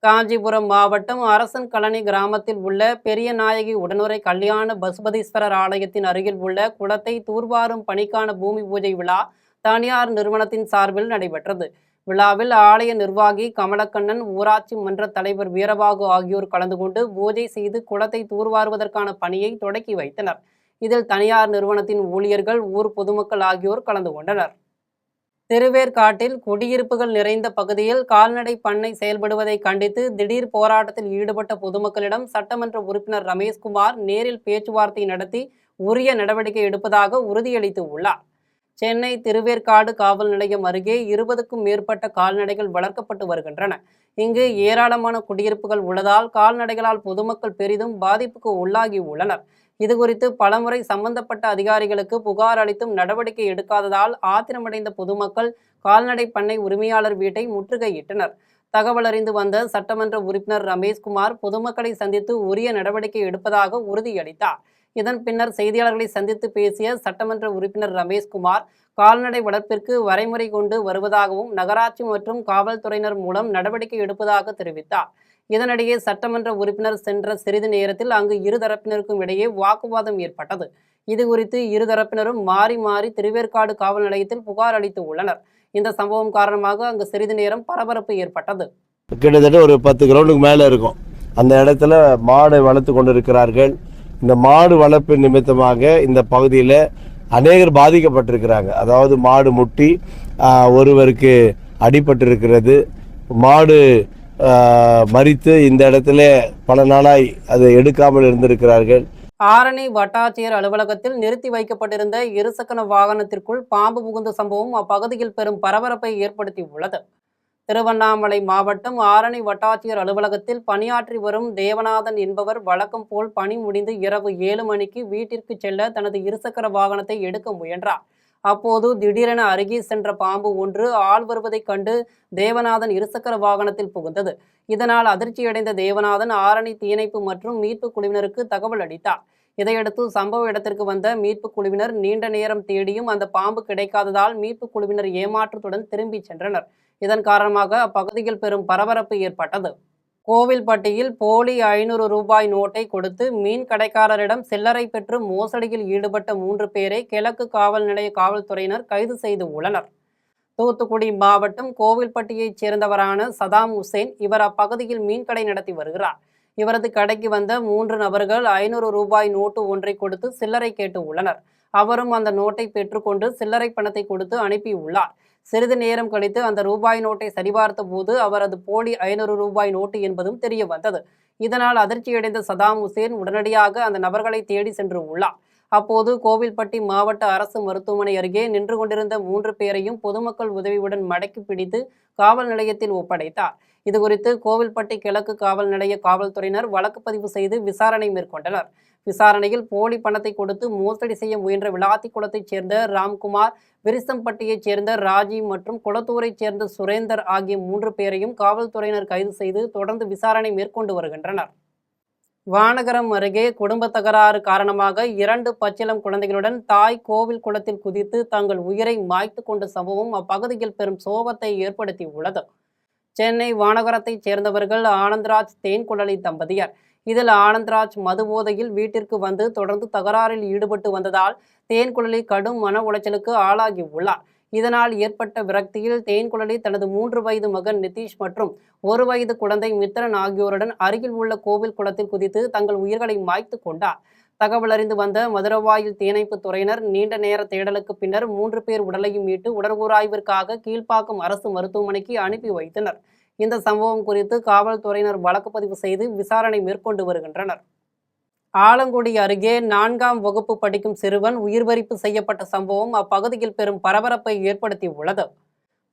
காஞ்சிபுரம் மாவட்டம் அரசன் கழனி கிராமத்தில் உள்ள பெரிய நாயகி உடனுரை கல்யாண பசுபதீஸ்வரர் ஆலயத்தின் அருகில் உள்ள குளத்தை தூர்வாரும் பணிக்கான பூமி பூஜை விழா தனியார் நிறுவனத்தின் சார்பில் நடைபெற்றது. விழாவில் ஆலய நிர்வாகி கமலக்கண்ணன், ஊராட்சி மன்ற தலைவர் வீரபாகு ஆகியோர் கலந்து கொண்டு பூஜை செய்து குளத்தை தூர்வாருவதற்கான பணியை தொடக்கி வைத்தனர். இதில் தனியார் நிறுவனத்தின் ஊழியர்கள், ஊர் பொதுமக்கள் ஆகியோர் கலந்து கொண்டனர். திருவேற்காட்டில் குடியிருப்புகள் நிறைந்த பகுதியில் கால்நடை பண்ணை செயல்படுவதை கண்டித்து திடீர் போராட்டத்தில் ஈடுபட்ட பொதுமக்களிடம் சட்டமன்ற உறுப்பினர் ரமேஷ்குமார் நேரில் பேச்சுவார்த்தை நடத்தி உரிய நடவடிக்கை எடுப்பதாக உறுதியளித்து உள்ளார். சென்னை திருவேற்காடு காவல் நிலையம் அருகே 20க்கும் மேற்பட்ட கால்நடைகள் வளர்க்கப்பட்டு வருகின்றன. இங்கு ஏராளமான குடியிருப்புகள் உள்ளதால் கால்நடைகளால் பொதுமக்கள் பெரிதும் பாதிப்புக்கு உள்ளாகி உள்ளனர். இதுகுறித்து பலமுறை சம்பந்தப்பட்ட அதிகாரிகளுக்கு புகார் அளித்தும் நடவடிக்கை எடுக்காததால் ஆத்திரமடைந்த பொதுமக்கள் கால்நடை பண்ணை உரிமையாளர் வீட்டை முற்றுகையிட்டனர். தகவல் அறிந்து வந்த சட்டமன்ற உறுப்பினர் ரமேஷ்குமார் பொதுமக்களை சந்தித்து உரிய நடவடிக்கை எடுப்பதாக உறுதியளித்தார். இதன் பின்னர் செய்தியாளர்களை சந்தித்து பேசிய சட்டமன்ற உறுப்பினர் ரமேஷ்குமார், கால்நடை வளர்ப்பிற்கு வரைமுறை கொண்டு வருவதாகவும் நகராட்சி மற்றும் காவல்துறையினர் மூலம் நடவடிக்கை எடுப்பதாக தெரிவித்தார். இதனிடையே சட்டமன்ற உறுப்பினர் சென்ற சிறிது நேரத்தில் அங்கு இருதரப்பினருக்கும் இடையே வாக்குவாதம் ஏற்பட்டது. இதுகுறித்து இருதரப்பினரும் மாறி மாறி திருவேற்காடு காவல் நிலையத்தில் புகார் அளித்து உள்ளனர். இந்த சம்பவம் காரணமாக அங்கு சிறிது நேரம் பரபரப்பு ஏற்பட்டது. கிட்டத்தட்ட ஒரு 10 கிரவுண்டுக்கு மேலே இருக்கும். அந்த இடத்துல மாடு வளர்த்து கொண்டிருக்கிறார்கள். இந்த மாடு வளர்ப்பு நிமித்தமாக இந்த பகுதியில் அநேகர் பாதிக்கப்பட்டிருக்கிறாங்க. அதாவது மாடு முட்டி ஒருவருக்கு அடிபட்டிருக்கிறது. மாடு மறித்து இந்த இடத்துல பல நாளாய் அதை எடுக்காமல் இருந்திருக்கிறார்கள். ஆரணி வட்டாட்சியர் அலுவலகத்தில் நிறுத்தி வைக்கப்பட்டிருந்த இருசக்கர வாகனத்திற்குள் பாம்பு புகுந்த சம்பவம் அப்பகுதியில் பெரும் பரபரப்பை ஏற்படுத்தி உள்ளது. திருவண்ணாமலை மாவட்டம் ஆரணி வட்டாட்சியர் அலுவலகத்தில் பணியாற்றி வரும் தேவநாதன் என்பவர் வழக்கம் போல் பணி முடிந்து இரவு 7 மணிக்கு வீட்டிற்கு செல்ல தனது இருசக்கர வாகனத்தை எடுக்க முயன்றார். அப்போது திடீரென அருகே சென்ற பாம்பு ஒன்று ஆள் வருவதைக் கண்டு தேவநாதன் இருசக்கர வாகனத்தில் புகுந்தது. இதனால் அதிர்ச்சியடைந்த தேவநாதன் ஆரணி தீயணைப்பு மற்றும் மீட்பு குழுவினருக்கு தகவல் அளித்தார். இதையடுத்து சம்பவ இடத்திற்கு வந்த மீட்பு குழுவினர் நீண்ட நேரம் தேடியும் அந்த பாம்பு கிடைக்காததால் மீட்பு குழுவினர் ஏமாற்றத்துடன் திரும்பி சென்றனர். இதன் காரணமாக அப்பகுதியில் பெரும் பரபரப்பு ஏற்பட்டது. கோவில்பட்டியில் போலி 500 ரூபாய் நோட்டை கொடுத்து மீன் கடைக்காரரிடம் சில்லறை பெற்று மோசடியில் ஈடுபட்ட 3 பேரை கிழக்கு காவல் நிலைய காவல்துறையினர் கைது செய்து உள்ளனர். தூத்துக்குடி மாவட்டம் கோவில்பட்டியைச் சேர்ந்தவரான சதாம் உசேன். இவர் அப்பகுதியில் மீன்கடை நடத்தி வருகிறார். இவரது கடைக்கு வந்த 3 நபர்கள் 500 ரூபாய் நோட்டு ஒன்றை கொடுத்து சில்லறை கேட்டு உள்ளனர். அவரும் அந்த நோட்டை பெற்றுக்கொண்டு சில்லறை பணத்தை கொடுத்து அனுப்பியுள்ளார். சிறிது நேரம் கழித்து அந்த ரூபாய் நோட்டை சரிபார்த்த போது அவரது போலி 500 ரூபாய் நோட்டு என்பதும் தெரிய வந்தது. இதனால் அதிர்ச்சியடைந்த சதாம் உசேன் உடனடியாக அந்த நபர்களை தேடி சென்று உள்ளார். அப்போது கோவில்பட்டி மாவட்ட அரசு மருத்துவமனை அருகே நின்று கொண்டிருந்த 3 பேரையும் பொதுமக்கள் உதவியுடன் மடக்கி பிடித்து காவல் நிலையத்தில் ஒப்படைத்தார். இதுகுறித்து கோவில்பட்டி கிழக்கு காவல் நிலைய காவல்துறையினர் வழக்கு பதிவு செய்து விசாரணை மேற்கொண்டனர். விசாரணையில் போலி பணத்தை கொடுத்து மோசடி செய்ய முயன்ற விளாத்திக்குளத்தைச் சேர்ந்த ராம்குமார், விரிசம்பட்டியைச் சேர்ந்த ராஜீவ் மற்றும் குளத்தூரைச் சேர்ந்த சுரேந்தர் ஆகிய 3 பேரையும் காவல்துறையினர் கைது செய்து தொடர்ந்து விசாரணை மேற்கொண்டு வருகின்றனர். வானகரம் அருகே குடும்ப தகராறு காரணமாக 2 பச்சிளம் குழந்தைகளுடன் தாய் கோவில் குளத்தில் குதித்து தங்கள் உயிரை மாய்த்து கொண்ட சம்பவம் அப்பகுதியில் பெரும் சோகத்தை ஏற்படுத்தி உள்ளது. சென்னை வானகரத்தைச் சேர்ந்தவர்கள் ஆனந்த்ராஜ் தேன்குழலி தம்பதியர். இதில் ஆனந்த்ராஜ் மது போதையில் வீட்டிற்கு வந்து தொடர்ந்து தகராறில் ஈடுபட்டு வந்ததால் தேன்குழலி கடும் மன உளைச்சலுக்கு ஆளாகி உள்ளார். இதனால் ஏற்பட்ட விரக்தியில் தேன்குழலி தனது 3 வயது மகன் நிதிஷ் மற்றும் 1 வயது குழந்தை மித்ரன் ஆகியோருடன் அருகில் உள்ள கோவில் குளத்தில் குதித்து தங்கள் உயிர்களை மாய்த்து கொண்டார். தகவல் அறிந்து வந்த மதுரவாயில் தீயணைப்பு துறையினர் நீண்ட நேர தேடலுக்கு பின்னர் 3 பேர் உடலையும் மீட்டு உடற்கூராய்விற்காக கீழ்ப்பாக்கம் அரசு மருத்துவமனைக்கு அனுப்பி வைத்தனர். இந்த சம்பவம் குறித்து காவல்துறையினர் வழக்கு பதிவு செய்து விசாரணை மேற்கொண்டு வருகின்றனர். ஆலங்குடி அருகே 4ஆம் வகுப்பு படிக்கும் சிறுவன் உயிர்பறிப்பு செய்யப்பட்ட சம்பவம் அப்பகுதியில் பெரும் பரபரப்பை ஏற்படுத்தி உள்ளது.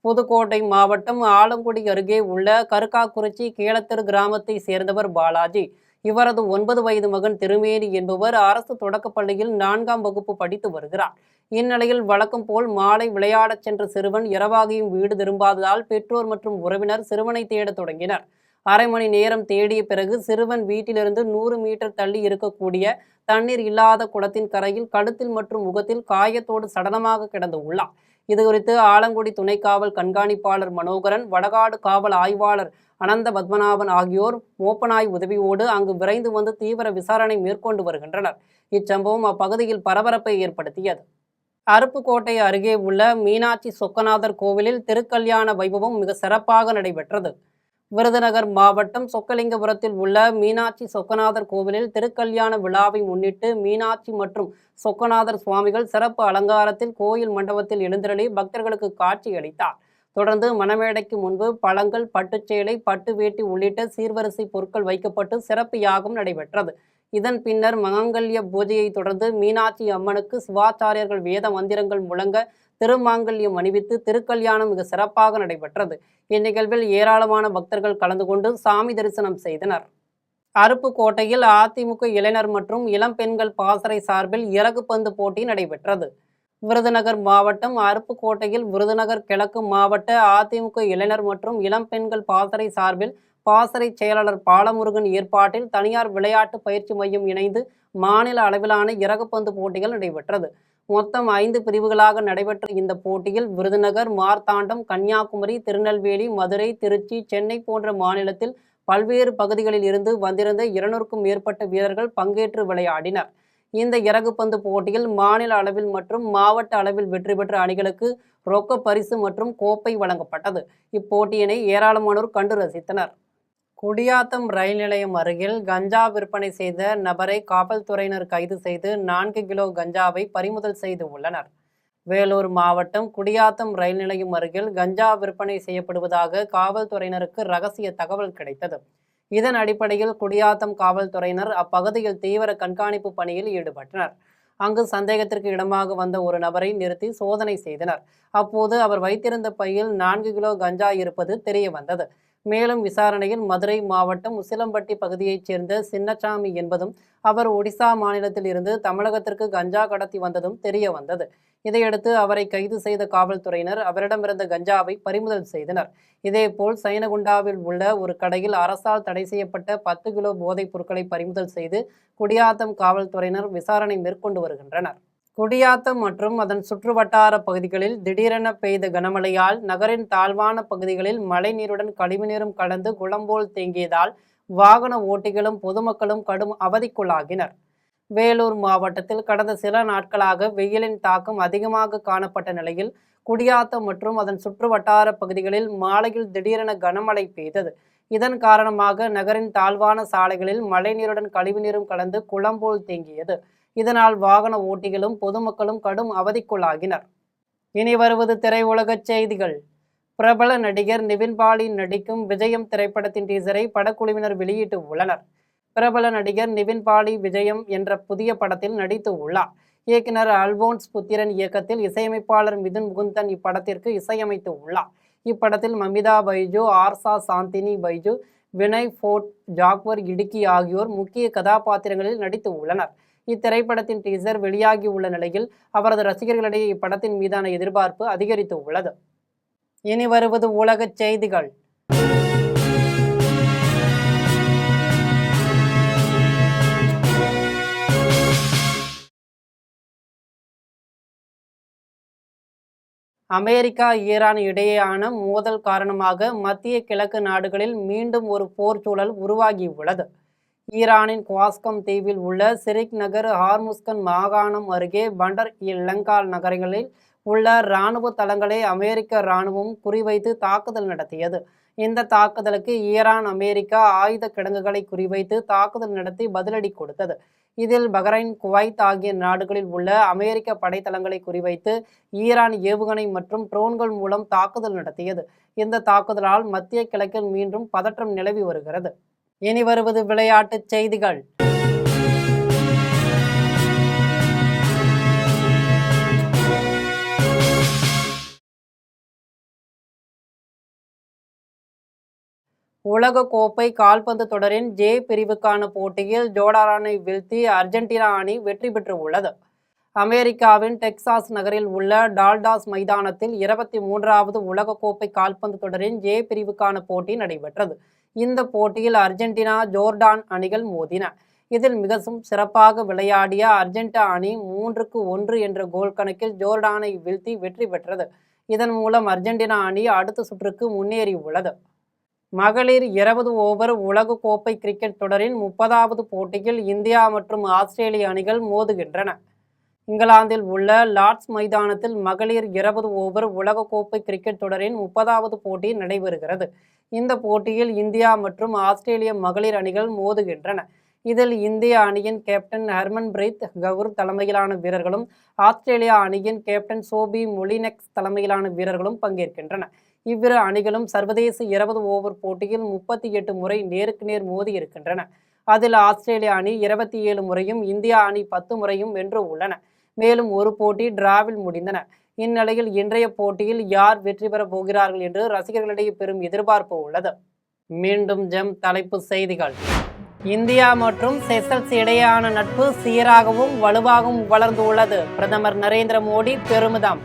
புதுக்கோட்டை மாவட்டம் ஆலங்குடி அருகே உள்ள கருக்காக்குறிச்சி கீழத்தெரு கிராமத்தை சேர்ந்தவர் பாலாஜி. இவரது 9 வயது மகன் திருமேனி என்பவர் அரசு தொடக்கப்பள்ளியில் 4ஆம் வகுப்பு படித்து வருகிறார். இந்நிலையில் வழக்கம் போல் மாலை விளையாடச் சென்ற சிறுவன் இரவாகியும் வீடு திரும்பாததால் பெற்றோர் மற்றும் உறவினர் சிறுவனை தேட தொடங்கினர். அரை மணி நேரம் தேடிய பிறகு சிறுவன் வீட்டிலிருந்து 100 மீட்டர் தள்ளி இருக்கக்கூடிய தண்ணீர் இல்லாத குளத்தின் கரையில் கழுத்தில் மற்றும் முகத்தில் காயத்தோடு சடலமாக கிடந்து உள்ளார். இதுகுறித்து ஆலங்குடி துணை காவல் கண்காணிப்பாளர் மனோகரன், வடகாடு காவல் ஆய்வாளர் அனந்த பத்மநாபன் ஆகியோர் மோப்பநாய் உதவியோடு அங்கு விரைந்து வந்து தீவிர விசாரணை மேற்கொண்டு வருகின்றனர். இச்சம்பவம் அப்பகுதியில் பரபரப்பை ஏற்படுத்தியது. அருப்புக்கோட்டை அருகே உள்ள மீனாட்சி சொக்கநாதர் கோவிலில் திருக்கல்யாண வைபவம் மிக சிறப்பாக நடைபெற்றது. விருதுநகர் மாவட்டம் சொக்கலிங்கபுரத்தில் உள்ள மீனாட்சி சொக்கநாதர் கோவிலில் திருக்கல்யாண விழாவை முன்னிட்டு மீனாட்சி மற்றும் சொக்கநாதர் சுவாமிகள் சிறப்பு அலங்காரத்தில் கோயில் மண்டபத்தில் எழுந்தருளி பக்தர்களுக்கு காட்சி அளித்தார். தொடர்ந்து மணமேடைக்கு முன்பு பழங்கள், பட்டுச்சேலை, பட்டு வேட்டி உள்ளிட்ட சீர்வரிசை பொருட்கள் வைக்கப்பட்டு சிறப்பு யாகம் நடைபெற்றது. இதன் பின்னர் மங்கல்ய பூஜையை தொடர்ந்து மீனாட்சி அம்மனுக்கு சிவாச்சாரியர்கள் வேத மந்திரங்கள் முழங்க திருமாங்கல்யம் அணிவித்து திருக்கல்யாணம் மிக சிறப்பாக நடைபெற்றது. இந்நிகழ்வில் ஏராளமான பக்தர்கள் கலந்து கொண்டு சாமி தரிசனம் செய்தனர். அருப்புக்கோட்டையில் அதிமுக இளைஞர் மற்றும் இளம் பெண்கள் பாசறை சார்பில் இறகு பந்து போட்டி நடைபெற்றது. விருதுநகர் மாவட்டம் அருப்புக்கோட்டையில் விருதுநகர் கிழக்கு மாவட்ட அதிமுக இளைஞர் மற்றும் இளம் பெண்கள் பாசறை சார்பில் பாசறை செயலாளர் பாலமுருகன் ஏற்பாட்டில் தனியார் விளையாட்டு பயிற்சி மையம் இணைந்து மாநில அளவிலான இறகுப்பந்து போட்டிகள் நடைபெற்றது. மொத்தம் 5 பிரிவுகளாக நடைபெற்ற இந்த போட்டியில் விருதுநகர், மார்த்தாண்டம், கன்னியாகுமரி, திருநெல்வேலி, மதுரை, திருச்சி, சென்னை போன்ற மாநிலத்தில் பல்வேறு பகுதிகளில் இருந்து வந்திருந்த 200க்கும் மேற்பட்ட வீரர்கள் பங்கேற்று விளையாடினர். இந்த இறகுப்பந்து போட்டியில் மாநில அளவில் மற்றும் மாவட்ட அளவில் வெற்றி பெற்ற அணிகளுக்கு ரொக்க பரிசு மற்றும் கோப்பை வழங்கப்பட்டது. இப்போட்டியினை ஏராளமானோர் கண்டு ரசித்தனர். குடியாத்தம் ரயில் நிலையம் அருகில் கஞ்சா விற்பனை செய்த நபரை காவல்துறையினர் கைது செய்து 4 கிலோ கஞ்சாவை பறிமுதல் செய்து உள்ளனர். வேலூர் மாவட்டம் குடியாத்தம் ரயில் நிலையம் அருகில் கஞ்சா விற்பனை செய்யப்படுவதாக காவல்துறையினருக்கு ரகசிய தகவல் கிடைத்தது. இதன் அடிப்படையில் குடியாத்தம் காவல்துறையினர் அப்பகுதியில் தீவிர கண்காணிப்பு பணியில் ஈடுபட்டனர். அங்கு சந்தேகத்திற்கு இடமாக வந்த ஒரு நபரை நிறுத்தி சோதனை செய்தனர். அப்போது அவர் வைத்திருந்த பையில் 4 கிலோ கஞ்சா இருப்பது தெரிய வந்தது. மேலும் விசாரணையில் மதுரை மாவட்டம் உசிலம்பட்டி பகுதியைச் சேர்ந்த சின்னசாமி என்பதும் அவர் ஒடிசா மாநிலத்தில் இருந்து தமிழகத்திற்கு கஞ்சா கடத்தி வந்ததும் தெரிய வந்தது. இதையடுத்து அவரை கைது செய்த காவல்துறையினர் அவரிடமிருந்த கஞ்சாவை பறிமுதல் செய்தனர். இதேபோல் சைனகுண்டாவில் உள்ள ஒரு கடையில் அரசால் தடை செய்யப்பட்ட 10 கிலோ போதைப் பொருட்களை பறிமுதல் செய்து குடியாத்தம் காவல்துறையினர் விசாரணை மேற்கொண்டு வருகின்றனர். குடியாத்தம் மற்றும் அதன் சுற்றுவட்டார பகுதிகளில் திடீரென பெய்த கனமழையால் நகரின் தாழ்வான பகுதிகளில் மழைநீருடன் கழிவுநீரும் கலந்து குளம்போல் தேங்கியதால் வாகன ஓட்டிகளும் பொதுமக்களும் கடும் அவதிக்குள்ளாகினர். வேலூர் மாவட்டத்தில் கடந்த சில நாட்களாக வெயிலின் தாக்கம் அதிகமாக காணப்பட்ட நிலையில் குடியாத்தம் மற்றும் அதன் சுற்றுவட்டார பகுதிகளில் மாலையில் திடீரென கனமழை பெய்தது. இதன் காரணமாக நகரின் தாழ்வான சாலைகளில் மழைநீருடன் கழிவுநீரும் கலந்து குளம்போல் தேங்கியது. இதனால் வாகன ஓட்டிகளும் பொதுமக்களும் கடும் அவதிக்குள்ளாகினர். இனி வருவது திரையுலகச் செய்திகள். பிரபல நடிகர் நிவின் பாலி நடிக்கும் விஜயம் திரைப்படத்தின் டீசரை படக்குழுவினர் வெளியிட்டு உள்ளனர். பிரபல நடிகர் நிவின் பாலி விஜயம் என்ற புதிய படத்தில் நடித்து உள்ளார். இயக்குனர் அல்போன்ஸ் புத்திரன் இயக்கத்தில் இசையமைப்பாளர் மிதுன் முகுந்தன் இப்படத்திற்கு இசையமைத்து உள்ளார். இப்படத்தில் மமிதா பைஜு, ஆர்சா சாந்தினி பைஜு, வினய் ஃபோர்ட், ஜாக்வர் இடுக்கி ஆகியோர் முக்கிய கதாபாத்திரங்களில் நடித்து உள்ளனர். இத்திரைப்படத்தின் டீசர் வெளியாகி உள்ள நிலையில் அவரது ரசிகர்களிடையே இப்படத்தின் மீதான எதிர்பார்ப்பு அதிகரித்து உள்ளது. இனி வருவது உலகச் செய்திகள். அமெரிக்கா, ஈரான் இடையேயான மோதல் காரணமாக மத்திய கிழக்கு நாடுகளில் மீண்டும் ஒரு போர் சூழல் உருவாகியுள்ளது. ஈரானின் குவாஸ்கம் தீவில் உள்ள சிரிக் நகர், ஹார்முஸ்கன் மாகாணம் அருகே பண்டர் லங்கால் நகரங்களில் உள்ள இராணுவ தளங்களை அமெரிக்க இராணுவம் குறிவைத்து தாக்குதல் நடத்தியது. இந்த தாக்குதலுக்கு ஈரான், அமெரிக்கா ஆயுத கிடங்குகளை குறிவைத்து தாக்குதல் நடத்தி பதிலடி கொடுத்தது. இதில் பஹ்ரைன், குவைத் ஆகிய நாடுகளில் உள்ள அமெரிக்க படைத்தளங்களை குறிவைத்து ஈரான் ஏவுகணை மற்றும் ட்ரோன்கள் மூலம் தாக்குதல் நடத்தியது. இந்த தாக்குதலால் மத்திய கிழக்கில் மீண்டும் பதற்றம் நிலவி வருகிறது. இனி வருவது விளையாட்டுச் செய்திகள். உலக கோப்பை கால்பந்து தொடரின் ஜே பிரிவுக்கான போட்டியில் ஜோர்டானை வீழ்த்தி அர்ஜென்டினா அணி வெற்றி பெற்று உள்ளது. அமெரிக்காவின் டெக்சாஸ் நகரில் உள்ள டால்டாஸ் மைதானத்தில் 23வது உலகக்கோப்பை கால்பந்து தொடரின் ஜே பிரிவுக்கான போட்டி நடைபெற்றது. இந்த போட்டியில் அர்ஜென்டினா, ஜோர்டான் அணிகள் மோதின. இதில் மிகவும் சிறப்பாக விளையாடிய அர்ஜென்டினா அணி 3-1 என்ற கோல் கணக்கில் ஜோர்டானை வீழ்த்தி வெற்றி பெற்றது. இதன் மூலம் அர்ஜென்டினா அணி அடுத்த சுற்றுக்கு முன்னேறியுள்ளது. மகளிர் 20 ஓவர் உலக கோப்பை கிரிக்கெட் தொடரின் 30வது போட்டியில் இந்தியா மற்றும் ஆஸ்திரேலிய அணிகள் மோதுகின்றன. இங்கிலாந்தில் உள்ள லார்ட்ஸ் மைதானத்தில் மகளிர் 20 ஓவர் உலக கோப்பை கிரிக்கெட் தொடரின் 30வது போட்டி நடைபெறுகிறது. இந்த போட்டியில் இந்தியா மற்றும் ஆஸ்திரேலிய மகளிர் அணிகள் மோதுகின்றன. இதில் இந்திய அணியின் கேப்டன் ஹர்மன்பிரீத் கவுர் தலைமையிலான வீரர்களும் ஆஸ்திரேலியா அணியின் கேப்டன் சோபி மொலினெக்ஸ் தலைமையிலான வீரர்களும் பங்கேற்கின்றன. இவ்விரு அணிகளும் சர்வதேச 20 ஓவர் போட்டியில் 38 முறை நேருக்கு நேர் மோதி இருக்கின்றன. அதில் ஆஸ்திரேலிய அணி 27 முறையும் இந்தியா அணி 10 முறையும் வென்று உள்ளன. மேலும் ஒரு போட்டி டிராவில் முடிந்தன. இந்நிலையில் இன்றைய போட்டியில் யார் வெற்றி பெறப் போகிறார்கள் என்று ரசிகர்களிடையே பெரும் எதிர்பார்ப்பு உள்ளது. மீண்டும் தலைப்பு செய்திகள். இந்தியா மற்றும் செசல்ஸ் இடையேயான நட்பு சீராகவும் வலுவாகவும் வளர்ந்து உள்ளது. பிரதமர் நரேந்திர மோடி பெருமிதம்.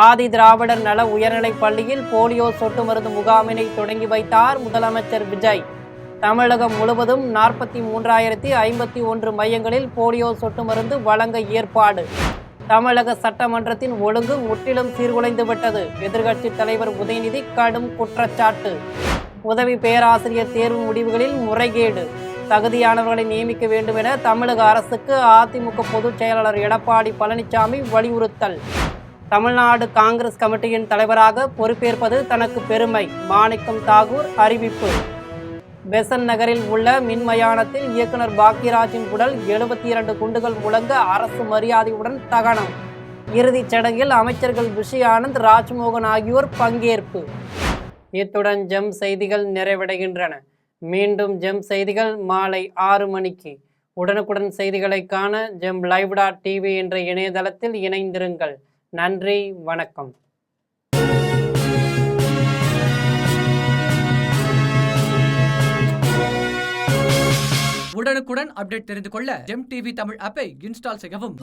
ஆதி திராவிடர் நல உயர்நிலைப் பள்ளியில் போலியோ சொட்டு மருந்து முகாமினை தொடங்கி வைத்தார் முதலமைச்சர் விஜய். தமிழகம் முழுவதும் 43,051 மையங்களில் போலியோ சொட்டு மருந்து வழங்க ஏற்பாடு. தமிழக சட்டமன்றத்தின் ஒழுங்கு முற்றிலும் சீர்குலைந்துவிட்டது. எதிர்க்கட்சி தலைவர் உதயநிதி கடும் குற்றச்சாட்டு. உதவி பேராசிரியர் தேர்வு முடிவுகளில் முறைகேடு. தகுதியானவர்களை நியமிக்க வேண்டும் என தமிழக அரசுக்கு அதிமுக பொதுச் செயலாளர் எடப்பாடி பழனிசாமி வலியுறுத்தல். தமிழ்நாடு காங்கிரஸ் கமிட்டியின் தலைவராக பொறுப்பேற்பது தனக்கு பெருமை. மாணிக்கம் தாகூர் அறிவிப்பு. பெசன் நகரில் உள்ள மின்மயானத்தில் இயக்குனர் பாக்யராஜின் உடல் 72 குண்டுகள் முழங்க அரசு மரியாதையுடன் தகனம். இறுதிச் சடங்கில் அமைச்சர்கள் ரிஷி ஆனந்த், ராஜ்மோகன் ஆகியோர் பங்கேற்பு. இத்துடன் ஜெம் செய்திகள் நிறைவடைகின்றன. மீண்டும் ஜெம் செய்திகள் மாலை 6 மணிக்கு. உடனுக்குடன் செய்திகளை காண GemLive.tv என்ற இணையதளத்தில் இணைந்திருங்கள். நன்றி, வணக்கம். உடனுக்குடன் அப்டேட் தெரிந்து கொள்ள ஜெம் டிவி தமிழ் ஆப்பை இன்ஸ்டால் செய்யவும்.